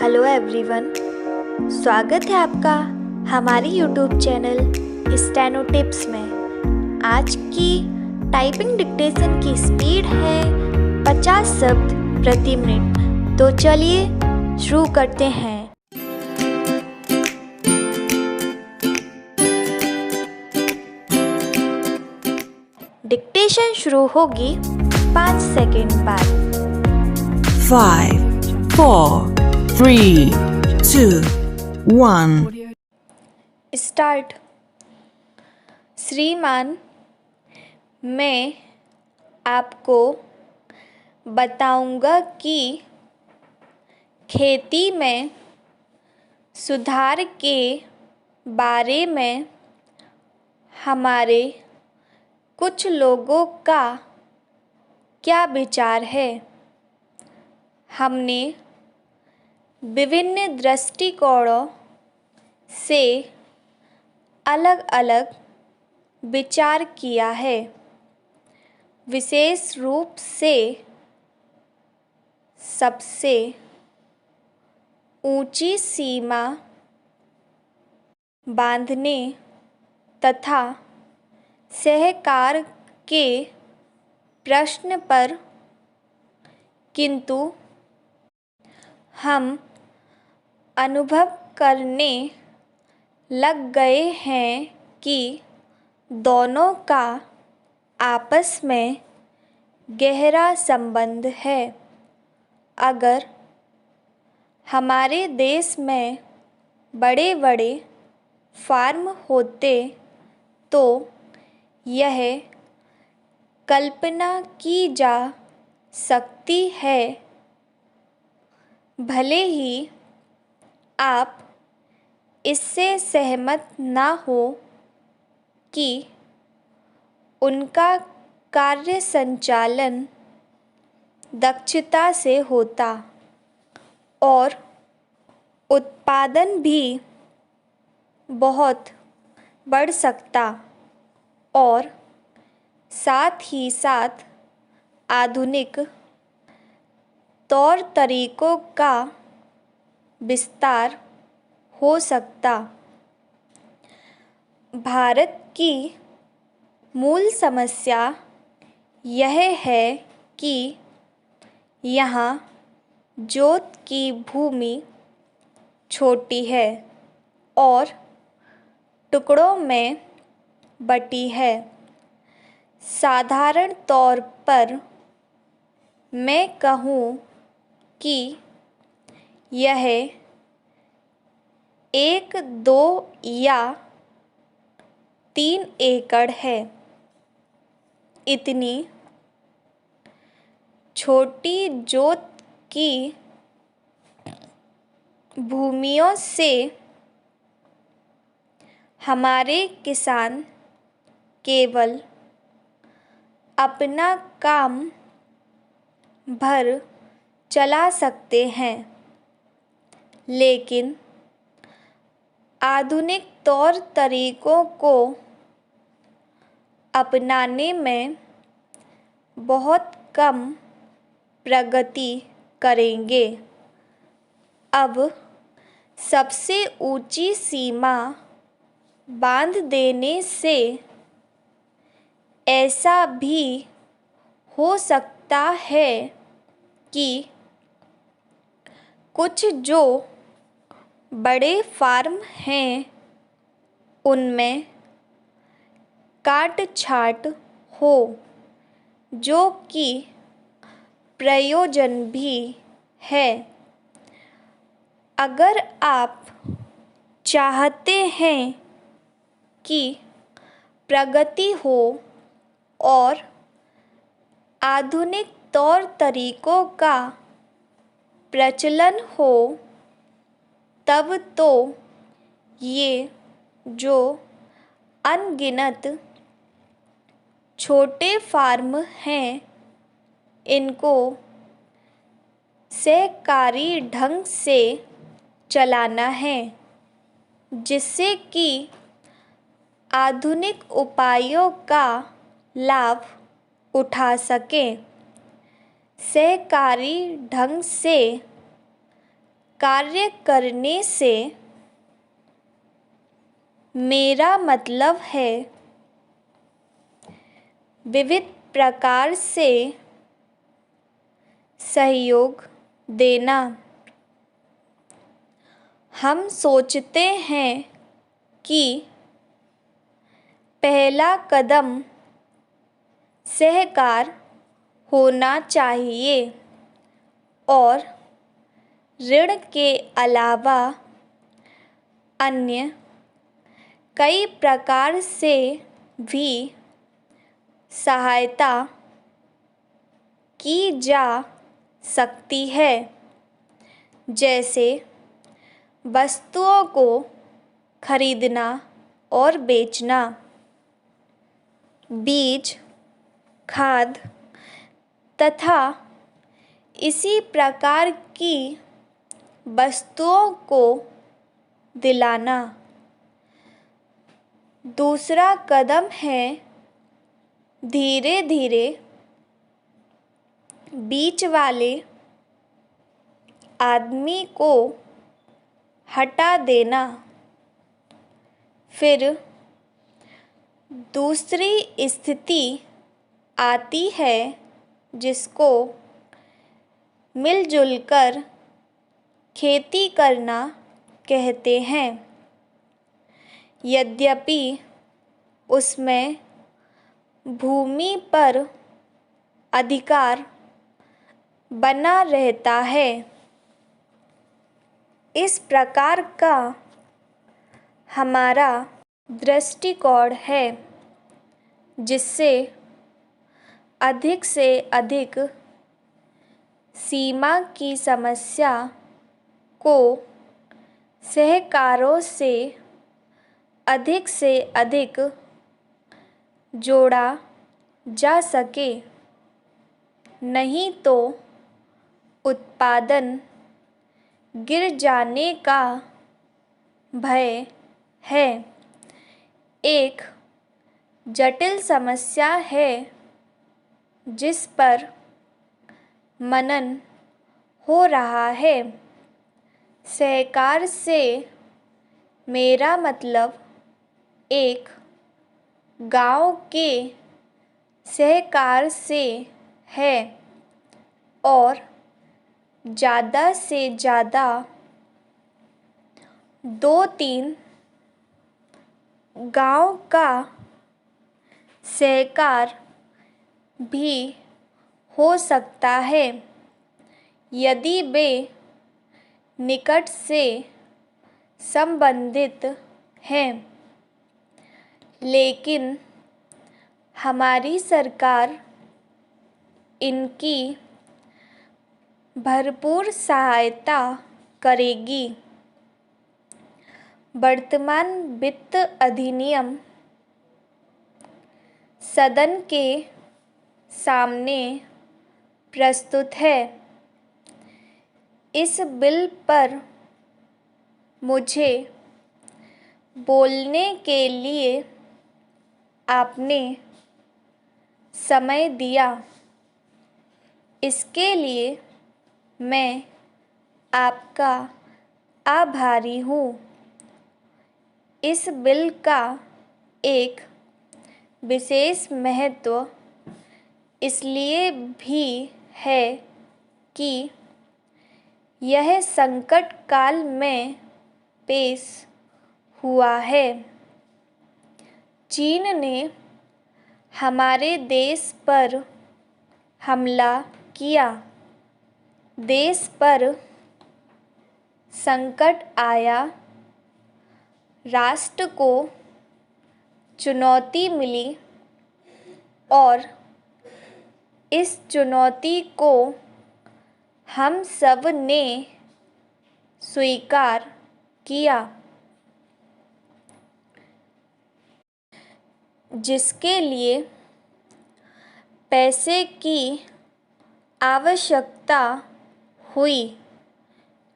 Hello everyone, स्वागत है आपका हमारी यूट्यूब चैनल स्टेनो टिप्स में। आज की टाइपिंग डिक्टेशन की स्पीड है 50 शब्द प्रति मिनट। तो चलिए शुरू करते हैं। डिक्टेशन शुरू होगी 5 सेकेंड बाद। 5, 4, 3, 2, 1. स्टार्ट। श्रीमान, मैं आपको बताऊंगा कि खेती में सुधार के बारे में हमारे कुछ लोगों का क्या विचार है। हमने विभिन्न दृष्टिकोणों से अलग अलग विचार किया है। विशेष रूप से सबसे ऊंची सीमा बांधने तथा सहकार के प्रश्न पर, किंतु हम अनुभव करने लग गए हैं कि दोनों का आपस में गहरा संबंध है। अगर हमारे देश में बड़े बड़े फार्म होते तो यह कल्पना की जा सकती है, भले ही आप इससे सहमत ना हो, कि उनका कार्य संचालन दक्षता से होता और उत्पादन भी बहुत बढ़ सकता और साथ ही साथ आधुनिक तौर तरीकों का विस्तार हो सकता। भारत की मूल समस्या यह है कि यहाँ जोत की भूमि छोटी है और टुकड़ों में बटी है। साधारण तौर पर मैं कहूँ कि यह 1, 2 या 3 एकड़ है। इतनी छोटी जोत की भूमियों से हमारे किसान केवल अपना काम भर चला सकते हैं, लेकिन आधुनिक तौर तरीकों को अपनाने में बहुत कम प्रगति करेंगे। अब सबसे ऊंची सीमा बांध देने से ऐसा भी हो सकता है कि कुछ जो बड़े फार्म हैं उनमें काट छांट हो, जो कि प्रयोजन भी है। अगर आप चाहते हैं कि प्रगति हो और आधुनिक तौर तरीकों का प्रचलन हो, तब तो ये जो अनगिनत छोटे फार्म हैं, इनको सहकारी ढंग से चलाना है, जिससे कि आधुनिक उपायों का लाभ उठा सकें। सहकारी ढंग से कार्य करने से मेरा मतलब है विविध प्रकार से सहयोग देना। हम सोचते हैं कि पहला कदम सहकार होना चाहिए और ऋण के अलावा अन्य कई प्रकार से भी सहायता की जा सकती है, जैसे वस्तुओं को खरीदना और बेचना, बीज, खाद तथा इसी प्रकार की वस्तुओं को दिलाना। दूसरा कदम है धीरे धीरे बीच वाले आदमी को हटा देना। फिर दूसरी स्थिति आती है जिसको मिलजुल कर खेती करना कहते हैं। यद्यपि उसमें भूमि पर अधिकार बना रहता है। इस प्रकार का हमारा दृष्टिकोण है, जिससे अधिक से अधिक सीमा की समस्या को सहकारों से अधिक जोड़ा जा सके। नहीं तो उत्पादन गिर जाने का भय है। एक जटिल समस्या है जिस पर मनन हो रहा है। सहकार से मेरा मतलब एक गांव के सहकार से है और ज़्यादा से ज़्यादा 2-3 गांव का सहकार भी हो सकता है, यदि वे निकट से संबंधित हैं। लेकिन हमारी सरकार इनकी भरपूर सहायता करेगी। वर्तमान वित्त अधिनियम सदन के सामने प्रस्तुत है। इस बिल पर मुझे बोलने के लिए आपने समय दिया, इसके लिए मैं आपका आभारी हूँ। इस बिल का एक विशेष महत्व इसलिए भी है कि यह संकट काल में पेश हुआ है। चीन ने हमारे देश पर हमला किया, देश पर संकट आया, राष्ट्र को चुनौती मिली और इस चुनौती को हम सब ने स्वीकार किया, जिसके लिए पैसे की आवश्यकता हुई।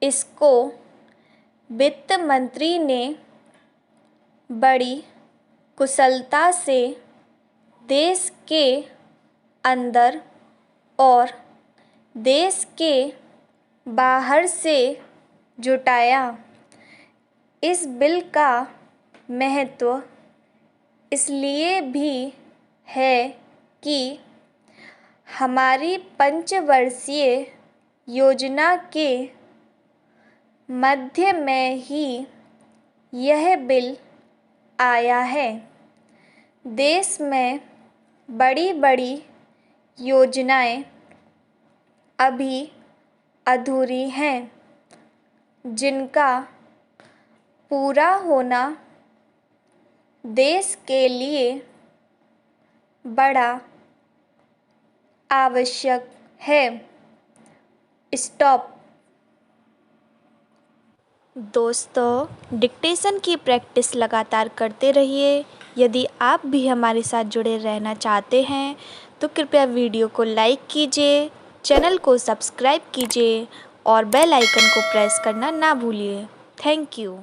इसको वित्त मंत्री ने बड़ी कुशलता से देश के अंदर और देश के बाहर से जुटाया। इस बिल का महत्व इसलिए भी है कि हमारी पंचवर्षीय योजना के मध्य में ही यह बिल आया है। देश में बड़ी बड़ी योजनाएं अभी अधूरी हैं, जिनका पूरा होना देश के लिए बड़ा आवश्यक है। स्टॉप। दोस्तों, डिक्टेशन की प्रैक्टिस लगातार करते रहिए। यदि आप भी हमारे साथ जुड़े रहना चाहते हैं तो कृपया वीडियो को लाइक कीजिए, चैनल को सब्सक्राइब कीजिए और बेल आइकन को प्रेस करना ना भूलिए। Thank you.